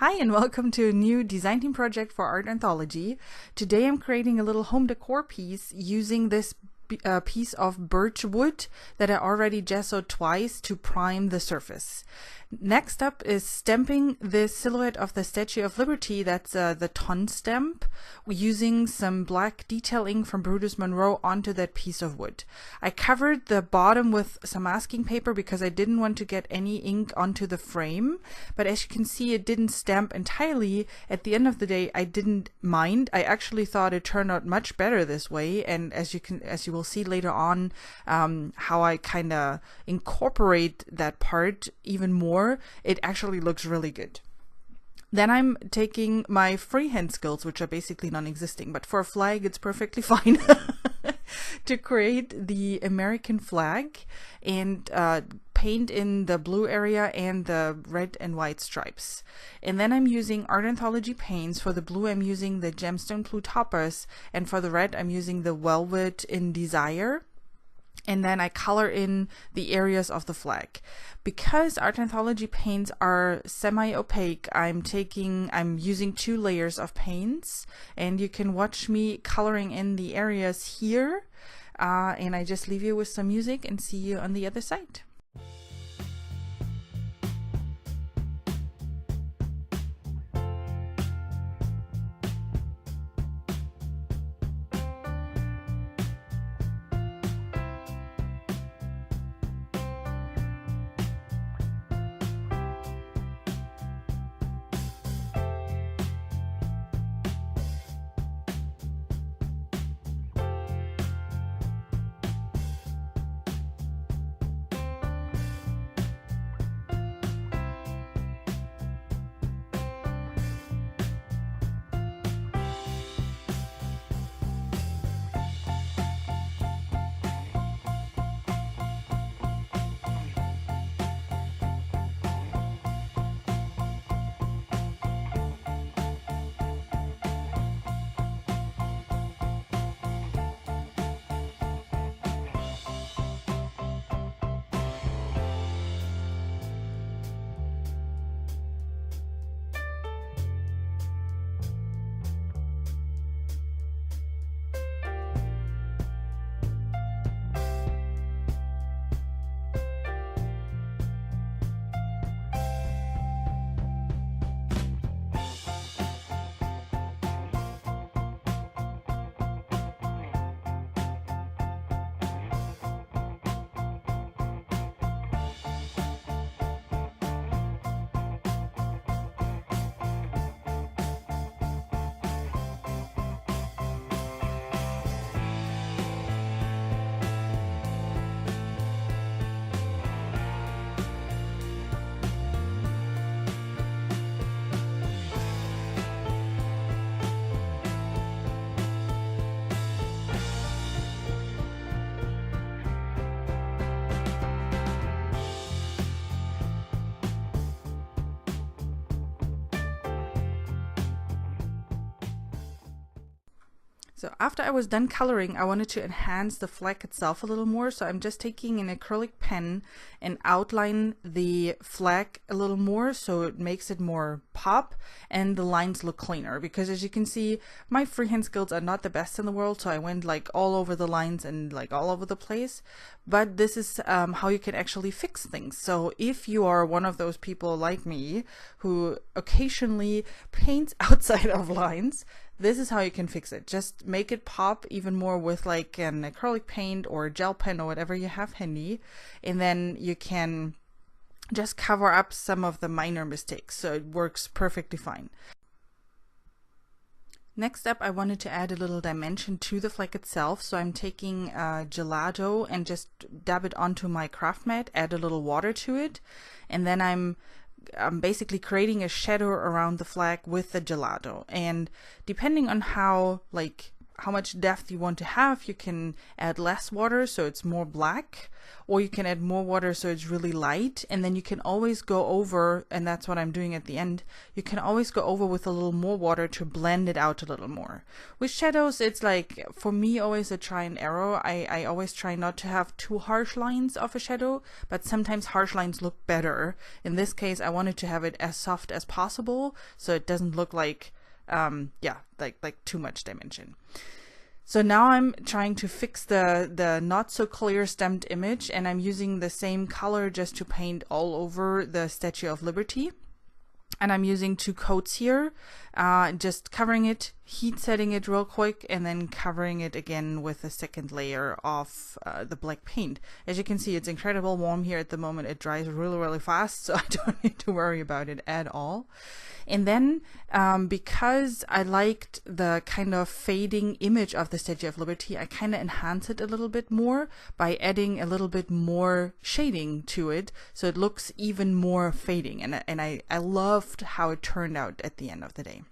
Hi and welcome to a new design team project for Art Anthology. Today I'm creating a little home decor piece using this piece of birch wood that I already gessoed twice to prime the surface. Next up is stamping the silhouette of the Statue of Liberty, that's the ton stamp, using some black detailing from Brutus Monroe onto that piece of wood. I covered the bottom with some masking paper because I didn't want to get any ink onto the frame, but as you can see it didn't stamp entirely. At the end of the day I didn't mind. I actually thought it turned out much better this way, and as you will see later on how I kind of incorporate that part even more, it actually looks really good. Then I'm taking my freehand skills, which are basically non-existing, but for a flag it's perfectly fine, to create the American flag and paint in the blue area and the red and white stripes. And then I'm using Art Anthology paints. For the blue I'm using the Gemstone Blue Topaz, and for the red I'm using the Velvet in Desire. And then I color in the areas of the flag. Because Art Anthology paints are semi-opaque, I'm using 2 layers of paints, and you can watch me coloring in the areas here. And I just leave you with some music and see you on the other side. So after I was done coloring, I wanted to enhance the flag itself a little more, so I'm just taking an acrylic pen and outline the flag a little more so it makes it more pop and the lines look cleaner, because as you can see my freehand skills are not the best in the world, so I went like all over the lines and like all over the place. But this is how you can actually fix things. So if you are one of those people like me who occasionally paints outside of lines, this is how you can fix it. Just make it pop even more with like an acrylic paint or a gel pen or whatever you have handy, and then you can just cover up some of the minor mistakes, so it works perfectly fine. Next up, I wanted to add a little dimension to the flag itself, so I'm taking gelato and just dab it onto my craft mat, add a little water to it, and then I'm basically creating a shadow around the flag with the gelato. And depending on how like how much depth you want to have. You can add less water so it's more black, or you can add more water so it's really light, and then you can always go over, and that's what I'm doing at the end, you can always go over with a little more water to blend it out a little more. With shadows, it's like, for me, always a try and error. I always try not to have too harsh lines of a shadow, but sometimes harsh lines look better. In this case, I wanted to have it as soft as possible so it doesn't look like like too much dimension. So now I'm trying to fix the not so clear stamped image, and I'm using the same color just to paint all over the Statue of Liberty. And I'm using 2 coats here, just covering it, heat setting it real quick, and then covering it again with a second layer of the black paint. As you can see, it's incredibly warm here at the moment. It dries really, really fast, so I don't need to worry about it at all. And then because I liked the kind of fading image of the Statue of Liberty, I kind of enhance it a little bit more by adding a little bit more shading to it, so it looks even more fading. And I loved how it turned out at the end of the day.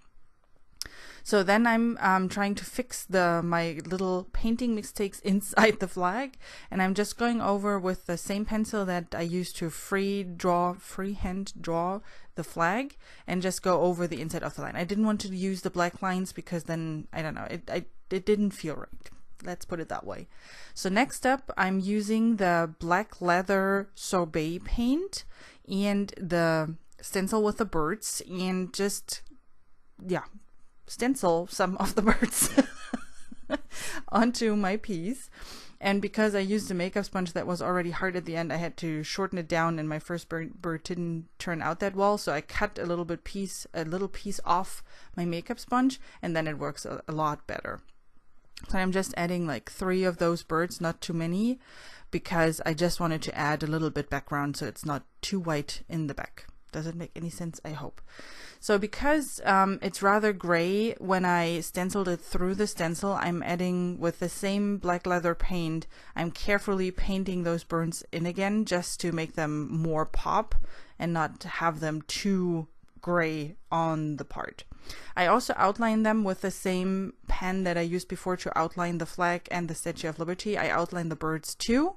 So then I'm trying to fix my little painting mistakes inside the flag, and I'm just going over with the same pencil that I used to freehand draw the flag, and just go over the inside of the line. I didn't want to use the black lines because then, I don't know, it didn't feel right. Let's put it that way. So next up, I'm using the black leather Sorbet paint and the stencil with the birds, and just, yeah, stencil some of the birds onto my piece. And because I used a makeup sponge that was already hard at the end, I had to shorten it down, and my first bird didn't turn out that well, so I cut a little piece off my makeup sponge, and then it works a lot better. So I'm just adding like 3 of those birds, not too many, because I just wanted to add a little bit background so it's not too white in the back. Does it make any sense? I hope. So because it's rather gray, when I stenciled it through the stencil, I'm adding, with the same black leather paint, I'm carefully painting those burns in again, just to make them more pop and not have them too gray on the part. I also outline them with the same pen that I used before to outline the flag and the Statue of Liberty. I outline the birds too.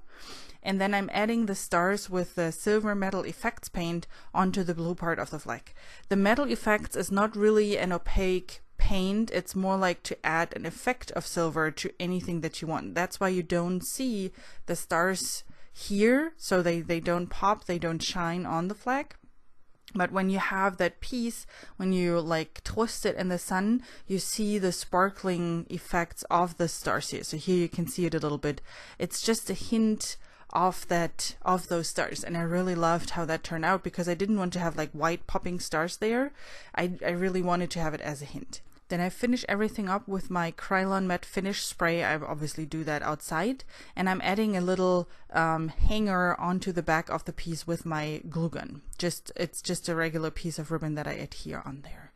And then I'm adding the stars with the silver metal effects paint onto the blue part of the flag. The metal effects is not really an opaque paint. It's more like to add an effect of silver to anything that you want. That's why you don't see the stars here. So they don't pop, they don't shine on the flag. But when you have that piece, when you like twist it in the sun, you see the sparkling effects of the stars here. So here you can see it a little bit. It's just a hint of those stars, and I really loved how that turned out, because I didn't want to have like white popping stars there. I really wanted to have it as a hint. Then I finish everything up with my Krylon matte finish spray. I obviously do that outside, and I'm adding a little hanger onto the back of the piece with my glue gun. It's just a regular piece of ribbon that I adhere on there.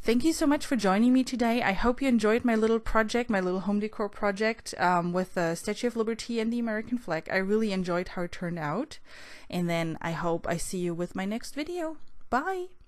Thank you so much for joining me today. I hope you enjoyed my little project, my little home decor project with the Statue of Liberty and the American flag. I really enjoyed how it turned out. And then I hope I see you with my next video. Bye!